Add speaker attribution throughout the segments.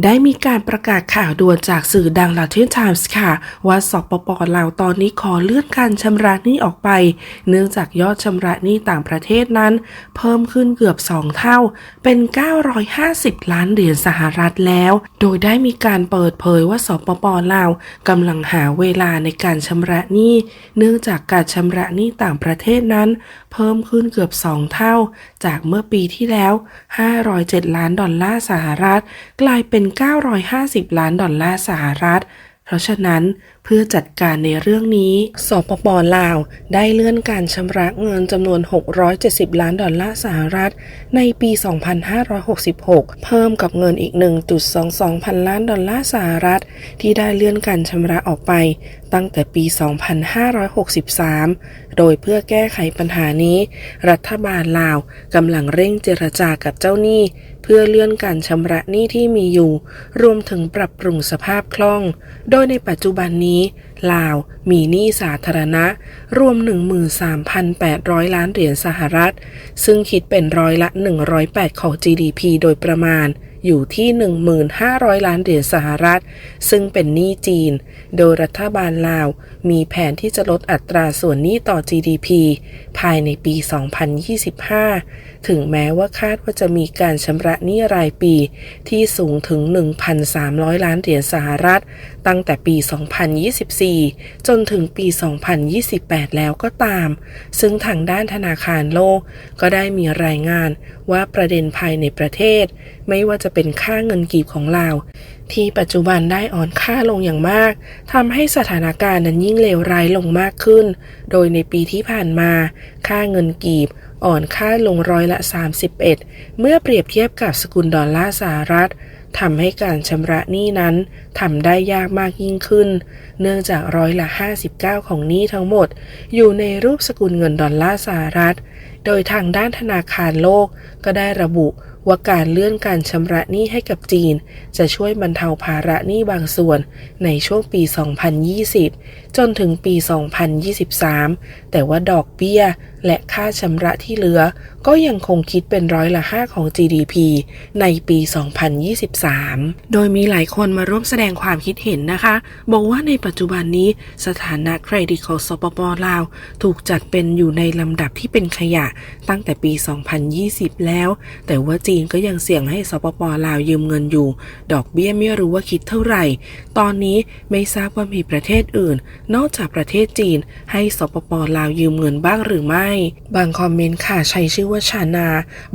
Speaker 1: ได้มีการประกาศข่าวด่วนจากสื่อดัง Latin Times ค่ะว่าสปป.ลาวตอนนี้ขอเลื่อนการชำระหนี้ออกไปเนื่องจากยอดชำระหนี้ต่างประเทศนั้นเพิ่มขึ้นเกือบ2เท่าเป็น950ล้านเหรียญสหรัฐแล้วโดยได้มีการเปิดเผยว่าสปป.ลาวกำลังหาเวลาในการชำระหนี้เนื่องจากการชำระหนี้ต่างประเทศนั้นเพิ่มขึ้นเกือบ2เท่าจากเมื่อปีที่แล้ว507ล้านดอลลาร์สหรัฐกลายเป็น950ล้านดอลลาร์สหรัฐเพราะฉะนั้นเพื่อจัดการในเรื่องนี้สปป.ลาวได้เลื่อนการชำระเงินจำนวน670ล้านดอลลาร์สหรัฐในปี2566เพิ่มกับเงินอีก 1.22 พันล้านดอลลาร์สหรัฐที่ได้เลื่อนการชำระออกไปตั้งแต่ปี2563โดยเพื่อแก้ไขปัญหานี้รัฐบาลลาวกำลังเร่งเจรจากับเจ้าหนี้เพื่อเลื่อนการชำระหนี้ที่มีอยู่รวมถึงปรับปรุงสภาพคล่องโดยในปัจจุบันนี้ลาวมีหนี้สาธารณะรวม 13,800 ล้านเหรียญสหรัฐซึ่งคิดเป็นร้อยละ108ของ GDP โดยประมาณอยู่ที่ 15,000 ล้านเหรียญสหรัฐซึ่งเป็นหนี้จีนโดยรัฐบาลลาวมีแผนที่จะลดอัตราส่วนหนี้ต่อ GDP ภายในปี 2025 ถึงแม้ว่าคาดว่าจะมีการชำระหนี้รายปีที่สูงถึง 1,300 ล้านเหรียญสหรัฐตั้งแต่ปี 2024 จนถึงปี 2028 แล้วก็ตามซึ่งทางด้านธนาคารโลกก็ได้มีรายงานว่าประเด็นภายในประเทศไม่ว่าจะเป็นค่าเงินกีบของลาวที่ปัจจุบันได้อ่อนค่าลงอย่างมากทำให้สถานการณ์นั้นยิ่งเลวร้ายลงมากขึ้นโดยในปีที่ผ่านมาค่าเงินกีบอ่อนค่าลงร้อยละ 31เมื่อเปรียบเทียบกับสกุลดอลลาร์สหรัฐทำให้การชำระหนี้นั้นทำได้ยากมากยิ่งขึ้นเนื่องจากร้อยละ 59ของหนี้ทั้งหมดอยู่ในรูปสกุลเงินดอลลาร์สหรัฐโดยทางด้านธนาคารโลกก็ได้ระบุว่าการเลื่อนการชำระหนี้ให้กับจีนจะช่วยบรรเทาภาระหนี้บางส่วนในช่วงปี 2020 จนถึงปี 2023 แต่ว่าดอกเบี้ยและค่าชำระที่เหลือก็ยังคงคิดเป็นร้อยละ 5 ของ GDP ในปี 2023 โดยมีหลายคนมาร่วมแสดงความคิดเห็นนะคะบอกว่าในปัจจุบันนี้สถานะเครดิตของสปป.ลาวถูกจัดเป็นอยู่ในลำดับที่เป็นขยะตั้งแต่ปี 2020 แล้วแต่ว่าจีนก็ยังเสี่ยงให้สปป.ลาวยืมเงินอยู่ดอกเบี้ยไม่รู้ว่าคิดเท่าไหร่ตอนนี้ไม่ทราบว่ามีประเทศอื่นนอกจากประเทศจีนให้สปป.ลาวยืมเงินบ้างหรือไม่บางคอมเมนต์ค่ะใช้ชื่อว่าชานา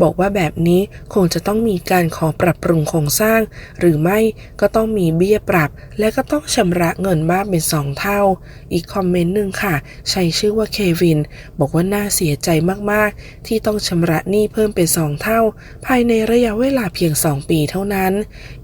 Speaker 1: บอกว่าแบบนี้คงจะต้องมีการขอปรับปรุงโครงสร้างหรือไม่ก็ต้องมีเบี้ยปรับและก็ต้องชำระเงินมากเป็น2เท่าอีกคอมเมนต์หนึ่งค่ะใช้ชื่อว่าเควินบอกว่าน่าเสียใจมากๆที่ต้องชำระหนี้เพิ่มเป็น2เท่าภายในระยะเวลาเพียง2ปีเท่านั้น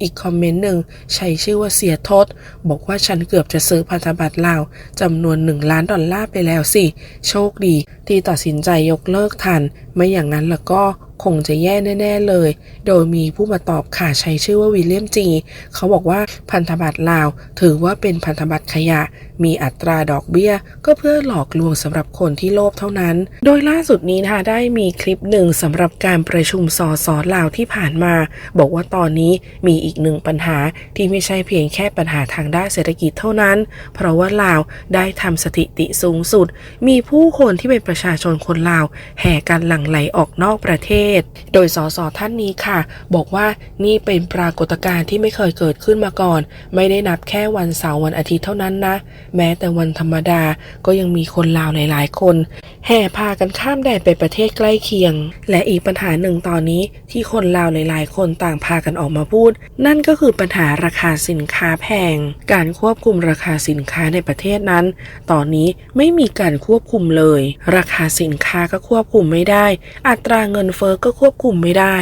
Speaker 1: อีกคอมเมนต์หนึ่งใช้ชื่อว่าเสียทศบอกว่าฉันเกือบจะซื้อพันธบัตรลาวจำนวน1 ล้านดอลลาร์ไปแล้วสิโชคดีที่ตัดสินใจยกเลิกทันไม่อย่างนั้นแล้วก็คงจะแย่แน่ๆเลยโดยมีผู้มาตอบค่ะใช้ชื่อว่าวิลเลียมจีเขาบอกว่าพันธบัตรลาวถือว่าเป็นพันธบัตรขยะมีอัตราดอกเบี้ยก็เพื่อหลอกลวงสำหรับคนที่โลภเท่านั้นโดยล่าสุดนี้นะคะได้มีคลิปหนึ่งสำหรับการประชุมสส.ลาวที่ผ่านมาบอกว่าตอนนี้มีอีกหนึ่งปัญหาที่ไม่ใช่เพียงแค่ปัญหาทางด้านเศรษฐกิจเท่านั้นเพราะว่าลาวได้ทำสถิติสูงสุดมีผู้คนที่เป็นประชาชนคนลาวแห่กันหลั่งไหลออกนอกประเทศโดยสส.ท่านนี้ค่ะบอกว่านี่เป็นปรากฏการณ์ที่ไม่เคยเกิดขึ้นมาก่อนไม่ได้นับแค่วันเสาร์วันอาทิตย์เท่านั้นนะแม้แต่วันธรรมดาก็ยังมีคนลาวหลายๆคนแห่พากันข้ามแดนไปประเทศใกล้เคียงและอีกปัญหาหนึ่งตอนนี้ที่คนลาวหลายๆคนต่างพากันออกมาพูดนั่นก็คือปัญหาราคาสินค้าแพงการควบคุมราคาสินค้าในประเทศนั้นตอนนี้ไม่มีการควบคุมเลยราคาสินค้าก็ควบคุมไม่ได้อัตราเงินเฟ้อก็ควบคุมไม่ได้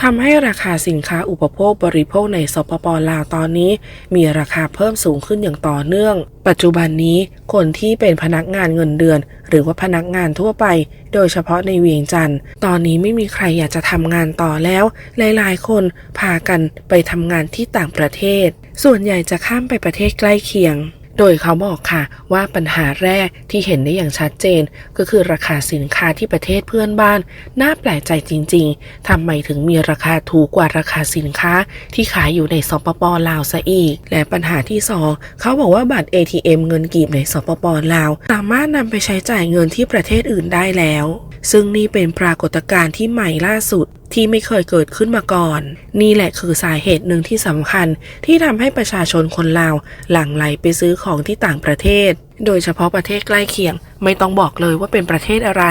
Speaker 1: ทำให้ราคาสินค้าอุปโภคบริโภคในสปป.ลาวตอนนี้มีราคาเพิ่มสูงขึ้นอย่างต่อเนื่องปัจจุบันนี้คนที่เป็นพนักงานเงินเดือนหรือว่าพนักงานทั่วไปโดยเฉพาะในเวียงจันทร์ตอนนี้ไม่มีใครอยากจะทำงานต่อแล้วหลายๆคนพากันไปทำงานที่ต่างประเทศส่วนใหญ่จะข้ามไปประเทศใกล้เคียง โดยเขาบอกค่ะว่าปัญหาแรกที่เห็นได้อย่างชัดเจนก็คือราคาสินค้าที่ประเทศเพื่อนบ้านน่าแปลกใจจริงๆทำไมถึงมีราคาถูกกว่าราคาสินค้าที่ขายอยู่ในสปป.ลาวซะอีกและปัญหาที่สองเขาบอกว่าบัตร ATM เงินกีบในสปป.ลาวสามารถนำไปใช้จ่ายเงินที่ประเทศอื่นได้แล้วซึ่งนี่เป็นปรากฏการณ์ที่ใหม่ล่าสุดที่ไม่เคยเกิดขึ้นมาก่อนนี่แหละคือสาเหตุหนึ่งที่สำคัญที่ทำให้ประชาชนคนลาวหลั่งไหลไปซื้อของที่ต่างประเทศโดยเฉพาะประเทศใกล้เคียงไม่ต้องบอกเลยว่าเป็นประเทศอะไร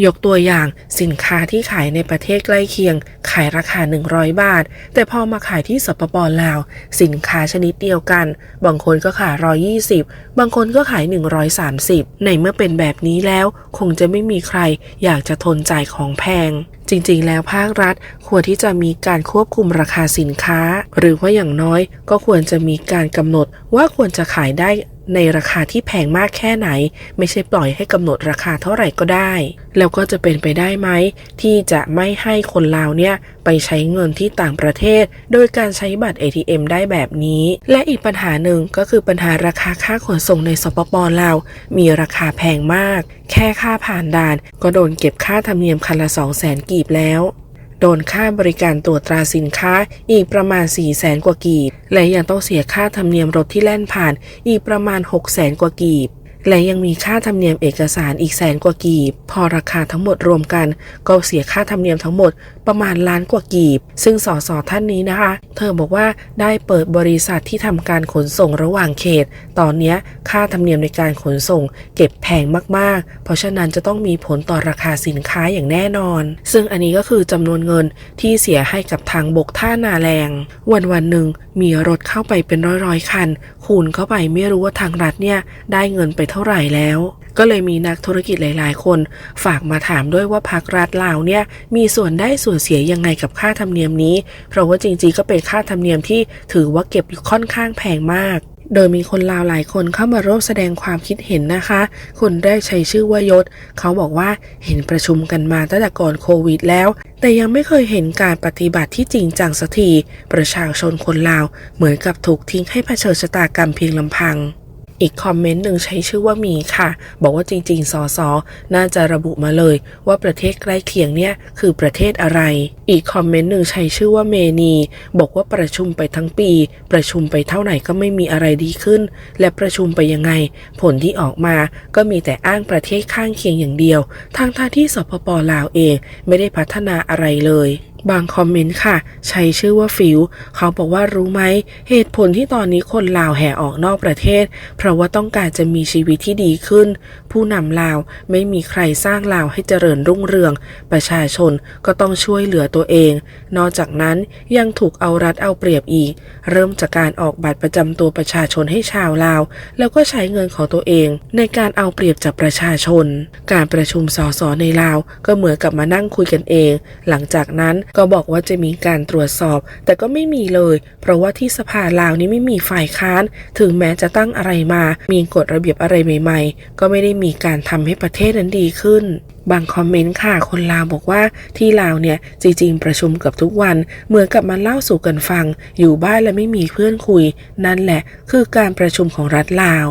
Speaker 1: ยกตัวอย่างสินค้าที่ขายในประเทศใกล้เคียงขายราคา100 บาทแต่พอมาขายที่สปป.ลาวสินค้าชนิดเดียวกันบางคนก็ขาย120บางคนก็ขาย130ในเมื่อเป็นแบบนี้แล้วคงจะไม่มีใครอยากจะทนจ่ายของแพงจริงๆแล้วภาครัฐควรที่จะมีการควบคุมราคาสินค้าหรือว่าอย่างน้อยก็ควรจะมีการกำหนดว่าควรจะขายได้ในราคาที่แพงมากแค่ไหนไม่ใช่ปล่อยให้กำหนดราคาเท่าไหร่ก็ได้แล้วก็จะเป็นไปได้ไหมที่จะไม่ให้คนลาวเนี่ยไปใช้เงินที่ต่างประเทศโดยการใช้บัตร ATM ได้แบบนี้และอีกปัญหาหนึ่งก็คือปัญหาราคาค่าขนส่งในสปป.ลาวมีราคาแพงมากแค่ค่าผ่านด่านก็โดนเก็บค่าธรรมเนียมคันละ 200,000 กีบแล้วโดนค่าบริการตรวจตราสินค้าอีกประมาณ 400,000 กว่ากีบและยังต้องเสียค่าธรรมเนียมรถที่แล่นผ่านอีกประมาณ 600,000 กว่ากีบและยังมีค่าธรรมเนียมเอกสารอีก100,000 กว่ากีบพอราคาทั้งหมดรวมกันก็เสียค่าธรรมเนียมทั้งหมดประมาณ1 ล้านกว่ากีบซึ่งสสท่านนี้นะคะเธอบอกว่าได้เปิดบริษัทที่ทำการขนส่งระหว่างเขตตอนนี้ค่าธรรมเนียมในการขนส่งเก็บแพงมากๆเพราะฉะนั้นจะต้องมีผลต่อราคาสินค้าอย่างแน่นอนซึ่งอันนี้ก็คือจำนวนเงินที่เสียให้กับทางบกท่านาแรงวันหนึ่งมีรถเข้าไปเป็นร้อยๆคันคูณเข้าไปไม่รู้ว่าทางรัฐเนี่ยได้เงินไปเท่าไหร่แล้วก็เลยมีนักธุรกิจหลายๆคนฝากมาถามด้วยว่าพรรครัฐลาวเนี่ยมีส่วนได้ส่วนเสียยังไงกับค่าธรรมเนียมนี้เพราะว่าจริงๆก็เป็นค่าธรรมเนียมที่ถือว่าเก็บอยู่ค่อนข้างแพงมากโดยมีคนลาวหลายคนเข้ามาร่วมแสดงความคิดเห็นนะคะคนแรกใช้ชื่อว่ายศเขาบอกว่าเห็นประชุมกันมาตั้งแต่ก่อนโควิดแล้วแต่ยังไม่เคยเห็นการปฏิบัติที่จริงจังสักทีประชาชนคนลาวเหมือนกับถูกทิ้งให้เผชิญชะตากรรมเพียงลำพังอีกคอมเมนต์หนึ่งใช้ชื่อว่ามีค่ะบอกว่าจริงๆสสน่าจะระบุมาเลยว่าประเทศใกล้เคียงเนี่ยคือประเทศอะไรอีกคอมเมนต์หนึ่งใช้ชื่อว่าเมนีบอกว่าประชุมไปทั้งปีประชุมไปเท่าไหร่ก็ไม่มีอะไรดีขึ้นและประชุมไปยังไงผลที่ออกมาก็มีแต่อ้างประเทศข้างเคียงอย่างเดียวทั้งที่สปป.ลาวเองไม่ได้พัฒนาอะไรเลยบางคอมเมนต์ค่ะใช้ชื่อว่าฟิวเขาบอกว่ารู้ไหมเหตุผลที่ตอนนี้คนลาวแห่ออกนอกประเทศเพราะว่าต้องการจะมีชีวิตที่ดีขึ้นผู้นำลาวไม่มีใครสร้างลาวให้เจริญรุ่งเรืองประชาชนก็ต้องช่วยเหลือตัวเองนอกจากนั้นยังถูกเอารัดเอาเปรียบอีกเริ่มจากการออกบัตรประจำตัวประชาชนให้ชาวลาวแล้วก็ใช้เงินของตัวเองในการเอาเปรียบจากประชาชนการประชุมสสในลาวก็เหมือนกับมานั่งคุยกันเองหลังจากนั้นก็บอกว่าจะมีการตรวจสอบแต่ก็ไม่มีเลยเพราะว่าที่สภาลาวนี้ไม่มีฝ่ายค้านถึงแม้จะตั้งอะไรมามีกฎระเบียบอะไรใหม่ๆก็ไม่ได้มีการทำให้ประเทศนั้นดีขึ้นบางคอมเมนต์ค่ะคนลาวบอกว่าที่ลาวเนี่ยจริงๆประชุมกับทุกวันเหมือนกับมาเล่าสู่กันฟังอยู่บ้านและไม่มีเพื่อนคุยนั่นแหละคือการประชุมของรัฐลาว